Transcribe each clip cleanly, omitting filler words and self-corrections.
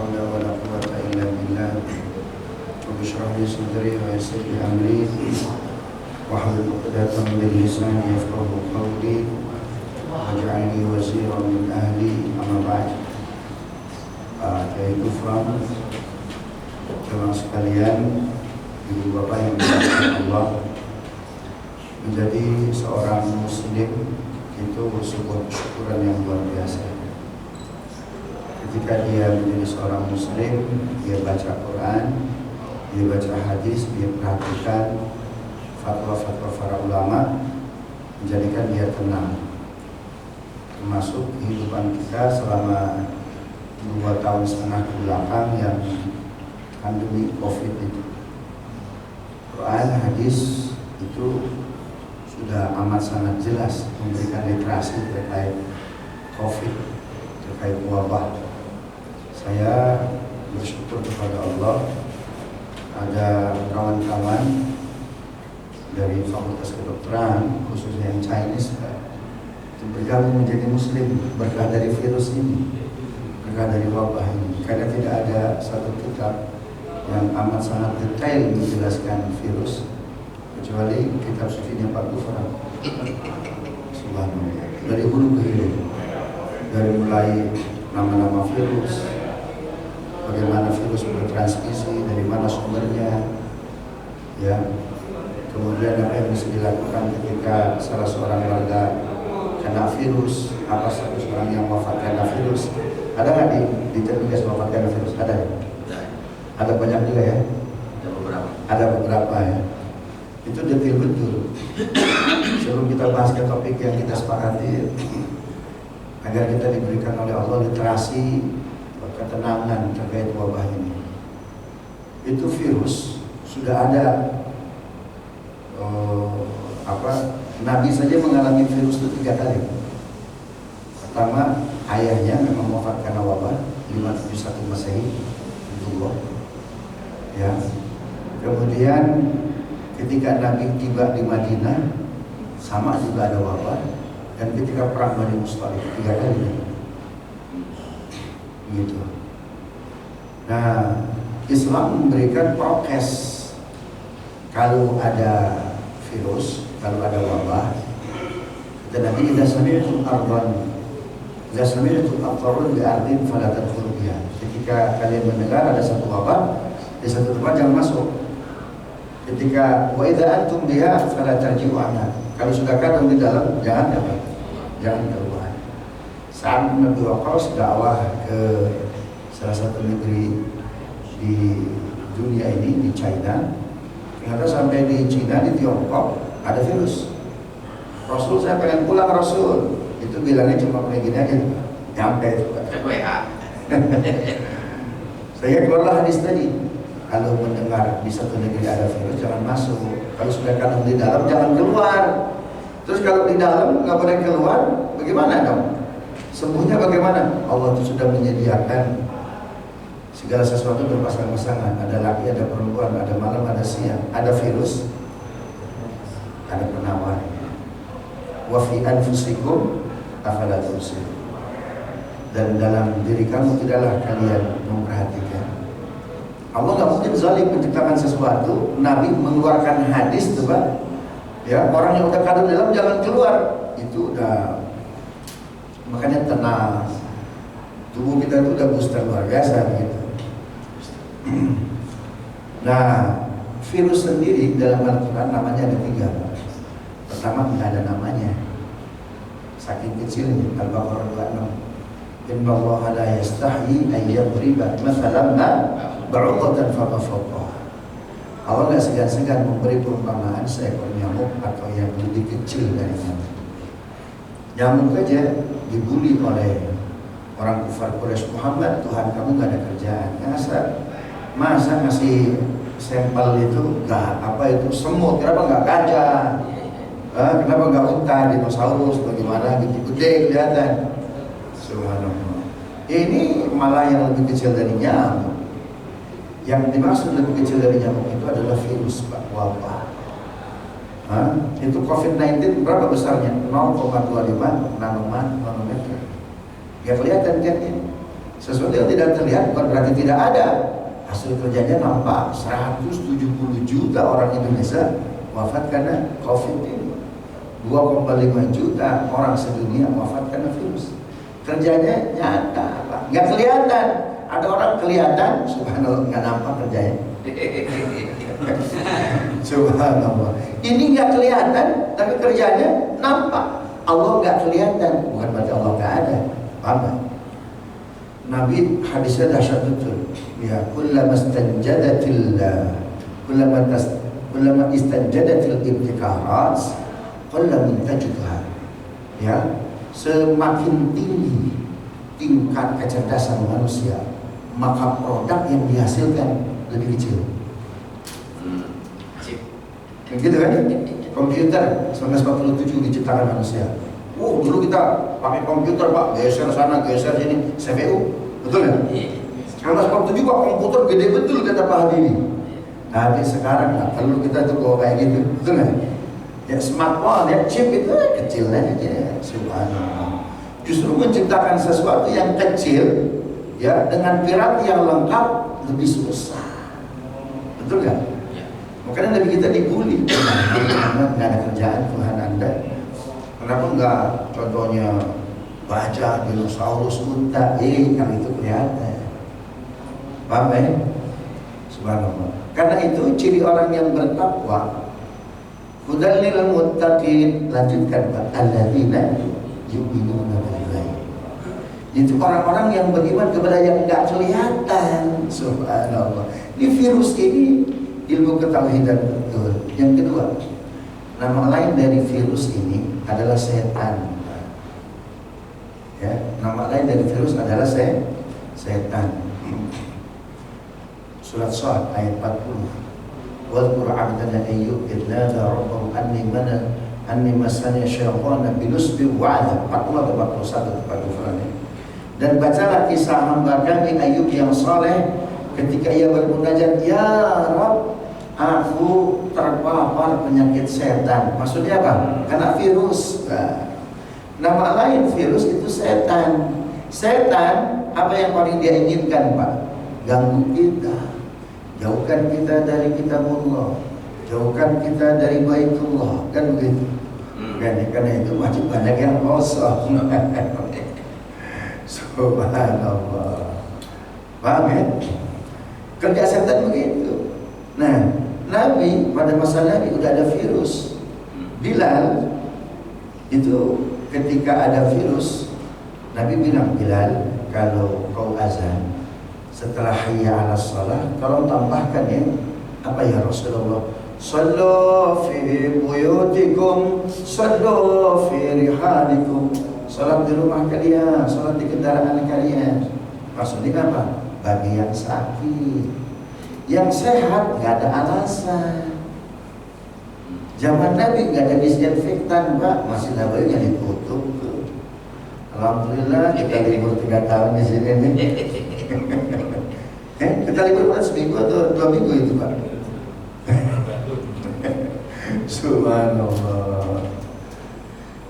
haula wala quwwata illa billah. Rabbi shrah li sadri wa yassir li amri wahlul 'uqdatam min lisani yafqahu qawli waj'al li waziran min ahli. Amma ba'd. Yaitu teman sekalian, ibu bapak yang dimuliakan Allah, menjadi seorang muslim itu sebuah kesyukuran yang luar biasa. Ketika dia menjadi seorang muslim, dia baca Quran, dia baca hadis, dia perhatikan fatwa-fatwa para ulama, menjadikan dia tenang. Termasuk kehidupan kita selama 2,5 tahun belakang yang pandemi COVID itu. Quran, hadis itu sudah amat sangat jelas memberikan literasi terkait COVID, terkait wabah. Saya bersyukur kepada Allah, ada kawan-kawan dari Fakultas Kedokteran, khususnya yang Chinese, itu bergabung menjadi Muslim berkah dari virus ini, berkah dari wabah ini. Karena tidak ada satu kitab yang amat sangat detail menjelaskan virus kecuali kitab sucinya Pak Gufran. Subhanallah. Dari hulu ke hilir, dari mulai nama-nama virus, bagaimana virus bertransmisi, dari mana sumbernya, ya. Kemudian apa yang bisa dilakukan ketika salah seorang warga kena virus, apa status orang yang wafat karena virus. Ada nggak di tertulis wafat karena virus? Ada ya? Ada banyak juga ya? Ada beberapa ya. Itu detail betul. Sebelum kita bahas ke topik yang kita sepakati, agar kita diberikan oleh Allah literasi, ketenangan terkait wabah ini. Itu virus sudah ada. Nabi saja mengalami virus itu 3 kali. Pertama, ayahnya memang wafat karena wabah 571 Masehi, Abdullah. Ya. Kemudian ketika Nabi tiba di Madinah, sama juga ada wabah. Dan ketika perang Bani Mustalik 3 kali. Gitu. Nah, Islam memberikan prokes. Kalau ada virus, kalau ada wabah, dan nanti idza sami'tum ardan, idza sami'tum aqtarun bi ardin fala tadkhulu biha. Ketika kalian mendengar ada satu wabah di satu tempat, jangan masuk. Ketika wa idza antum biha fala tarji'u anha. Kalau sudah kadang di dalam, jangan keluar. Saat Nabi Waqqas dakwah ke salah satu negeri di dunia ini, di China, ternyata sampai di Cina, di Tiongkok ada virus. Rasul, saya pengen pulang Rasul, itu bilangnya cuma kayak gini aja, nyampe itu WA. Saya keluarlah hadis tadi, kalau mendengar di satu negeri ada virus jangan masuk. Kalau sudah kadang di dalam jangan keluar. Terus kalau di dalam nggak boleh keluar, bagaimana dong? Sembuhnya bagaimana? Allah itu sudah menyediakan segala sesuatu berpasang-pasangan. Ada laki, ada perempuan, ada malam, ada siang, ada virus, ada penawar. Wa fi anfusikum afala tubsirun. Dan dalam diri kamu tidaklah kalian memperhatikan. Allah nggak mungkin zalim menciptakan sesuatu. Nabi mengeluarkan hadis, coba, ya, orang yang udah kadang dalam jangan keluar. Itu udah, makanya tenang. Tubuh kita itu udah booster luar biasa gitu. Nah, virus sendiri dalam Al-Quran namanya ada 3. Pertama, tidak ada namanya, saking kecilnya. Al-Baqarah 26. Inna Allah la yastahyi an yadriba mathalan ba'udatan fawqa. Allah nggak segan-segan memberi perumpamaan seekor nyamuk atau yang lebih kecil dari nyamuk. Nyamuk aja dibully oleh orang kufar Quraisy, Muhammad, Tuhan kamu nggak ada kerjaan. Masa ngasih sampel itu nggak apa itu semut, kenapa nggak gajah? Kenapa nggak unta, dinosaurus, bagaimana gitu, gede kelihatan. Subhanallah. Ini malah yang lebih kecil dari nyamuk. Yang dimaksud lebih kecil dari nyamuk itu adalah virus, Pak, wabah. Itu COVID-19 berapa besarnya? 0,25 nanometer. Ya kelihatan kan ini. Sesuatu yang tidak terlihat bukan berarti tidak ada. Hasil kerjanya nampak. 170 juta orang Indonesia wafat karena COVID ini. 2,5 juta orang sedunia wafat karena virus. Kerjanya nyata, Pak. Nggak kelihatan. Ada orang kelihatan, subhanallah, nggak nampak kerjanya. Subhanallah. Ini nggak kelihatan, tapi kerjanya nampak. Allah nggak kelihatan, bukan berarti Allah nggak ada. Paham gak? Nabi hadisnya dahsyat betul. Ya, kullama istanjadatil ibtikarat, kullama tajudha. Ya, semakin tinggi tingkat kecerdasan manusia, maka produk yang dihasilkan lebih kecil. Begitu kan? Komputer 1947 diciptakan manusia. Dulu kita pakai komputer, Pak, geser sana, geser sini, CPU, betul kan? 1947 Pak, komputer gede betul kata Pak Habibie. Tapi sekarang nggak perlu kita tuh bawa kayak gitu, betul kan? Ya smartphone, ya chip itu kecil aja, subhanallah. Justru menciptakan sesuatu yang kecil, ya dengan pirat yang lengkap lebih susah, betul kan? Makanya Nabi kita dibully, nggak ada kerjaan Tuhan Anda. Kenapa enggak contohnya baja, dinosaurus, unta, yang itu kelihatan. Paham ya? Subhanallah. Karena itu ciri orang yang bertakwa. Hudal lil muttaqin, lanjutkan Pak. Alladzina yu'minuna billahi. Itu orang-orang yang beriman kepada yang enggak kelihatan. Subhanallah. Ini virus ini ilmu ketawidan betul. Yang kedua, nama lain dari virus ini adalah setan. Ya, nama lain dari virus adalah setan. Surat Shad ayat 40. Wadhkur 'abdana Ayyub idh nada rabbahu anni massani syaitanu binusbin wa 'adzab. 40 atau 41 tepat ufrannya. Dan bacalah kisah hamba kami Ayyub yang saleh ketika ia bermunajat, ya Rabb, aku terpapar penyakit setan. Maksudnya apa? Karena virus. Nama lain virus itu setan. Setan apa yang paling dia inginkan, Pak? Ganggu kita, jauhkan kita dari kitabullah, jauhkan kita dari baitullah, kan begitu? Karena itu wajib banyak yang kosong. Subhanallah. Paham ya? Kerja setan begitu. Nah, Nabi pada masa Nabi udah ada virus. Bilal itu ketika ada virus, Nabi bilang, Bilal, kalau kau azan setelah hayya 'alas shalah, tolong tambahkan ya, apa ya Rasulullah? Sallu fi buyutikum, sallu fi rihalikum. Salat di rumah kalian, salat di kendaraan kalian. Maksudnya apa? Bagi yang sakit. Yang sehat nggak ada alasan. Zaman Nabi nggak ada disinfektan, Pak, masih labelnya ditutup tuh. Alhamdulillah kita libur 3 tahun di sini nih. Kita libur kan seminggu atau 2 minggu itu, Pak? Subhanallah.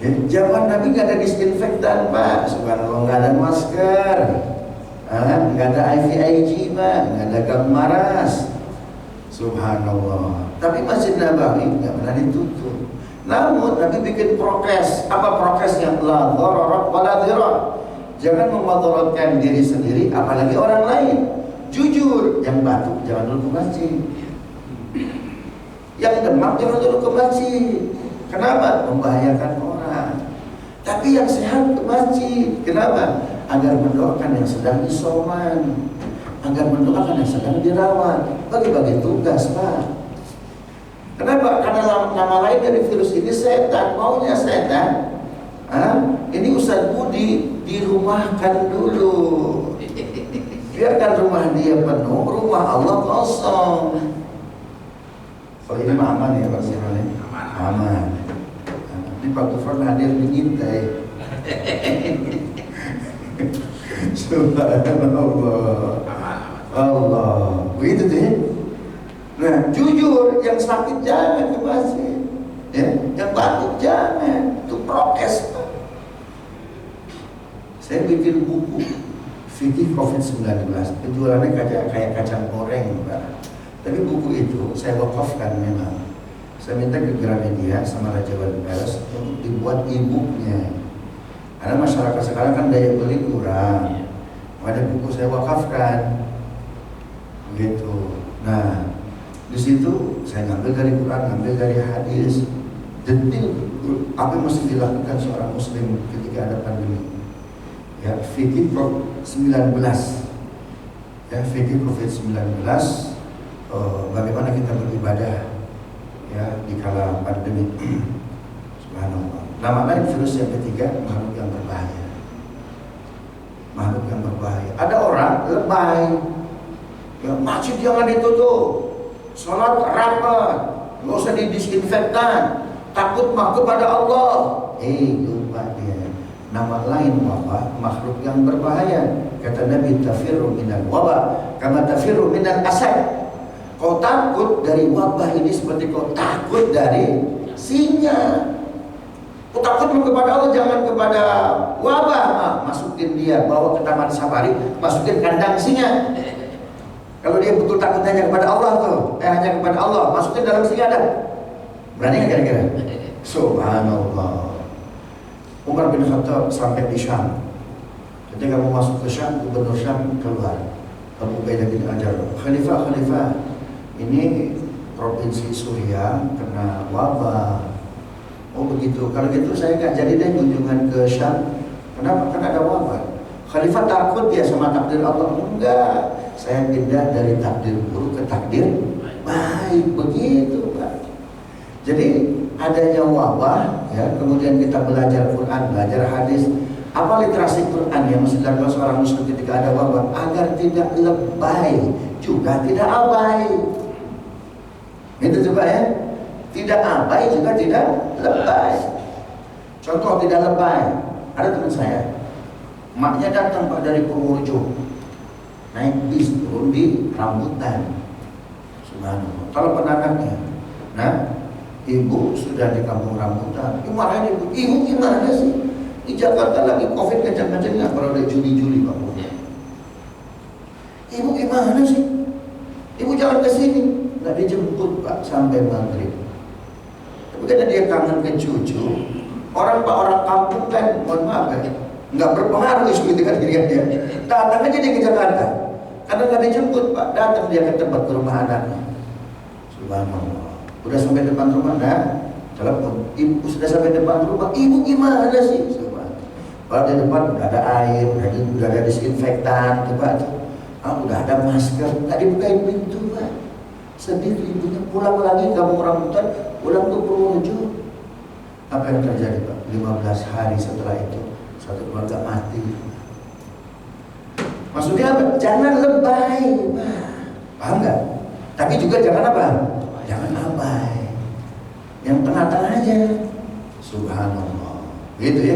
Zaman Nabi nggak ada disinfektan, Pak. Subhanallah, nggak ada masker. Nggak ada IVIG, Pak, nggak ada gam maras. Subhanallah. Tapi Masjid Nabawi nggak pernah ditutup. Namun Nabi bikin prokes. Apa prokesnya? La dhararat wa la dhirar. Jangan memudaratkan diri sendiri, apalagi orang lain. Jujur, yang batuk jangan dulu ke masjid. Yang demam jangan dulu ke masjid. Kenapa? Membahayakan orang. Tapi yang sehat ke masjid. Kenapa? Agar mendoakan yang sedang isoman, agar mendoakan yang sedang dirawat. Bagi-bagi tugas, Pak. Kenapa? Karena nama lain dari virus ini setan. Maunya setan, ini Ustaz Budi dirumahkan dulu. Biarkan rumah dia penuh, rumah Allah kosong. Kalau ini mah aman ya Pak Sirone? Aman. Ini Pak Gufron hadir mengintai. Subhanallah. Allah. Begitu tuh ya. Nah, jujur, yang sakit jangan ke masjid. Ya, yang batuk jangan. Itu prokes. Saya bikin buku Fikih COVID-19. Penjualannya kayak kacang goreng, Pak. Tapi buku itu saya wakafkan memang. Saya minta ke Gramedia sama Raja Wali Pers untuk dibuat e-booknya. Karena masyarakat sekarang kan daya beli kurang. Ada buku saya wakafkan, gitu. Nah, di situ saya ngambil dari Quran, ngambil dari hadis, detail apa yang mesti dilakukan seorang Muslim ketika ada pandemi. Ya, fikih COVID-19, ya fikih COVID-19, bagaimana kita beribadah, ya di kala pandemi. Subhanallah. Nama lain virus yang ketiga, makhluk yang berbahaya. Makhluk yang berbahaya. Ada orang lebay, ya masjid jangan ditutup, sholat rapat, nggak usah didisinfektan, takut kepada Allah. Lupa dia. Nama lain wabah, makhluk yang berbahaya. Kata Nabi, tafirru minal wabah kama tafirru minal asad. Kau takut dari wabah ini seperti kau takut dari singa. Kau takut kepada Allah, jangan kepada wabah. Masukin dia, bawa ke taman safari, masukin kandang singa. Kalau dia betul takut hanya kepada Allah tuh, hanya kepada Allah, masukin dalam singa dah. Berani nggak kira-kira? Subhanallah. Umar bin Khattab sampai di Syam. Ketika mau masuk ke Syam, gubernur Syam keluar. Abu Ubaidah bin Al-Jarrah, Khalifah, ini provinsi Suriah kena wabah. Oh begitu. Kalau gitu saya nggak jadi deh kunjungan ke Syam. Kenapa? Karena ada wabah. Khalifah takut dia sama takdir Allah. Enggak. Saya pindah dari takdir buruk ke takdir baik. Begitu, Pak. Jadi adanya wabah, ya, kemudian kita belajar Quran, belajar hadis, apa literasi Quran yang mesti dilakukan seorang muslim ketika ada wabah agar tidak lebay juga tidak abai. Itu coba ya, tidak abai juga tidak lebay. Contoh tidak lebay, ada teman saya, maknya datang Pak dari Purworejo, naik bis turun di rambutan, subhanallah, telepon anaknya, nah ibu sudah di kampung rambutan. Marahin ibu gimana sih? Di Jakarta lagi COVID kencang-kencangnya, kalau udah Juli Pak. Ibu gimana sih? Ibu jangan ke sini. Nggak dijemput Pak sampai maghrib. Tapi karena dia kangen ke cucu, orang kampung kan, mohon maaf ya, nggak berpengaruh isu itu kan dia. Datang aja dia ke Jakarta. Karena nggak dijemput Pak, datang dia ke tempat ke rumah anaknya. Subhanallah. Udah sampai depan rumah, nah telepon, ibu sudah sampai depan rumah, ibu gimana sih? Kalau di depan udah ada air, udah ada disinfektan, coba tuh, udah ada masker, nggak dibukain pintu, Pak. Sendiri ibunya pulang lagi, kamu rambutan, pulang ke Purworejo. Apa yang terjadi Pak? 15 hari setelah itu, satu keluarga mati. Maksudnya apa? Jangan lebay, Pak. Paham nggak? Tapi juga jangan apa? Jangan abai, yang tengah-tengah aja. Subhanallah, gitu ya.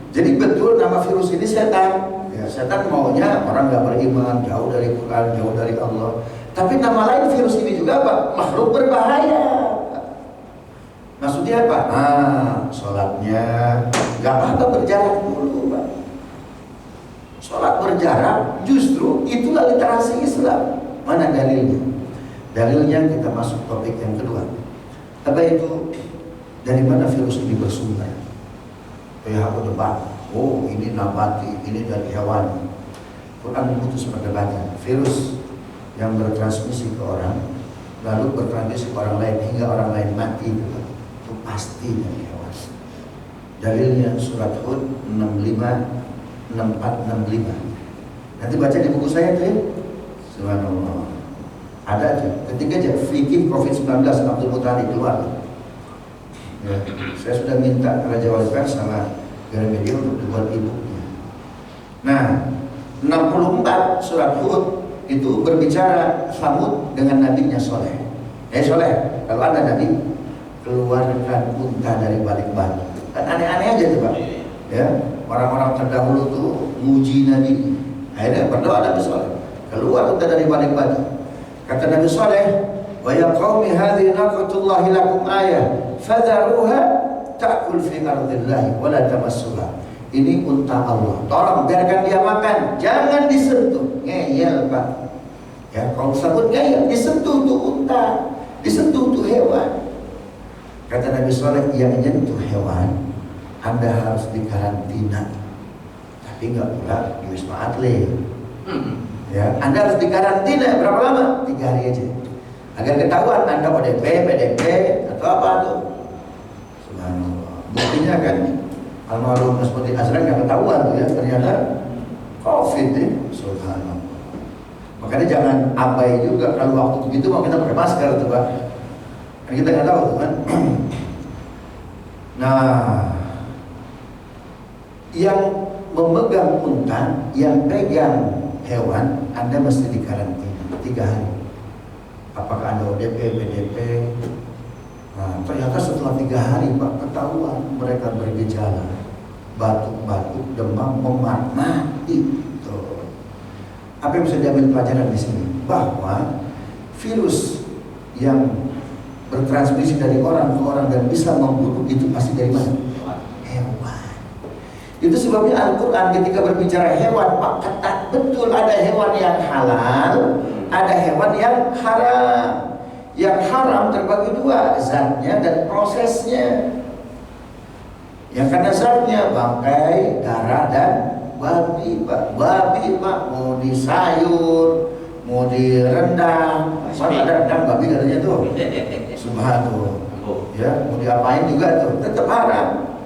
Jadi betul nama virus ini setan. Ya, setan maunya orang nggak beriman, jauh dari Quran, jauh dari Allah. Tapi nama lain virus ini juga apa? Makhluk berbahaya. Maksudnya apa? Sholatnya nggak apa-apa berjarak dulu, Pak. Sholat berjarak justru itulah literasi Islam. Mana dalilnya? Dalilnya kita masuk topik yang kedua. Apa itu? Dari mana virus ini bersumber? WHO debat. Oh, ini nabati, ini dari hewan. Quran memutus perdebatan. Virus yang bertransmisi ke orang, lalu bertransmisi ke orang lain hingga orang lain mati itu pasti dari hewan. Dalilnya surat Hud 65, 64, 65. Nanti baca di buku saya tuh ya. Subhanallah. Ada aja, ketika aja fikih COVID-19 Abdul Muthalib keluar. Ya, saya sudah minta Raja Wali Pers sama Gramedia untuk dibuat e-booknya. Nah, 64 surat Hud itu berbicara Samud dengan nabinya Soleh. Soleh, kalau ada nabi, keluarkan unta dari balik batu. Kan aneh-aneh aja tuh Pak. Ya, orang-orang terdahulu tuh muji nabi. Akhirnya berdoa Nabi Soleh, keluar unta dari balik batu. Kata Nabi Saleh, wa ya qaumi hadhihi naqatullahi lakum ayah fadharuha ta'kul fi ardillahi wa la tamassuha. Ini unta Allah, tolong biarkan dia makan, jangan ngeyel Pak. Ya, kalau sabun ngeyel, disentuh tuh unta, disentuh tuh hewan. Kata Nabi Soleh, yang nyentuh hewan, Anda harus dikarantina. Tapi nggak pula di Wisma Atlet. Ya, Anda harus dikarantina berapa lama? 3 hari aja. Agar ketahuan Anda ODP, PDP atau apa tuh. Subhanallah. Buktinya kan almarhum Nasruddin Azra nggak ketahuan tuh ya, ternyata COVID ya. Subhanallah. Makanya jangan abai juga kalau waktu begitu mau kita pakai masker tuh Pak. Kan kita nggak tahu tuh kan. Nah, yang memegang unta, yang pegang hewan, Anda mesti dikarantina 3 hari. Apakah Anda ODP, PDP? Nah, ternyata setelah 3 hari Pak, ketahuan mereka bergejala batuk-batuk, demam, memar, mati. Tuh. Apa yang bisa diambil pelajaran di sini? Bahwa virus yang bertransmisi dari orang ke orang dan bisa membunuh itu pasti dari mana? Hewan. Itu sebabnya Al-Quran ketika berbicara hewan, Pak, ketat betul. Ada hewan yang halal, ada hewan yang haram. Yang haram terbagi 2, zatnya dan prosesnya. Yang karena zatnya bangkai, darah dan babi, Pak. Babi, Pak, mau disayur, mau direndam. Mana ada rendam babi katanya tuh. Subhanallah. Ya, mau diapain juga tuh, tetap haram.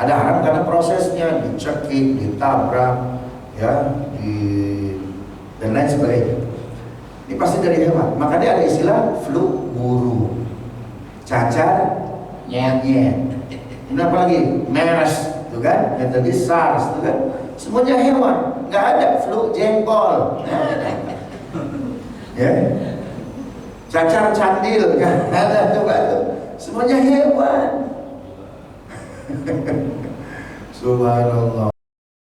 Ada haram karena prosesnya, dicekik, ditabrak, ya, dan lain sebagainya. Ini pasti dari hewan. Makanya ada istilah flu burung, cacar nyet. Ini apa lagi? MERS, tuh kan? Yang tadi SARS, tuh kan? Semuanya hewan. Nggak ada flu jengkol. Ya, cacar candil, kan? Ada tuh kan? Semuanya hewan. Subhanallah.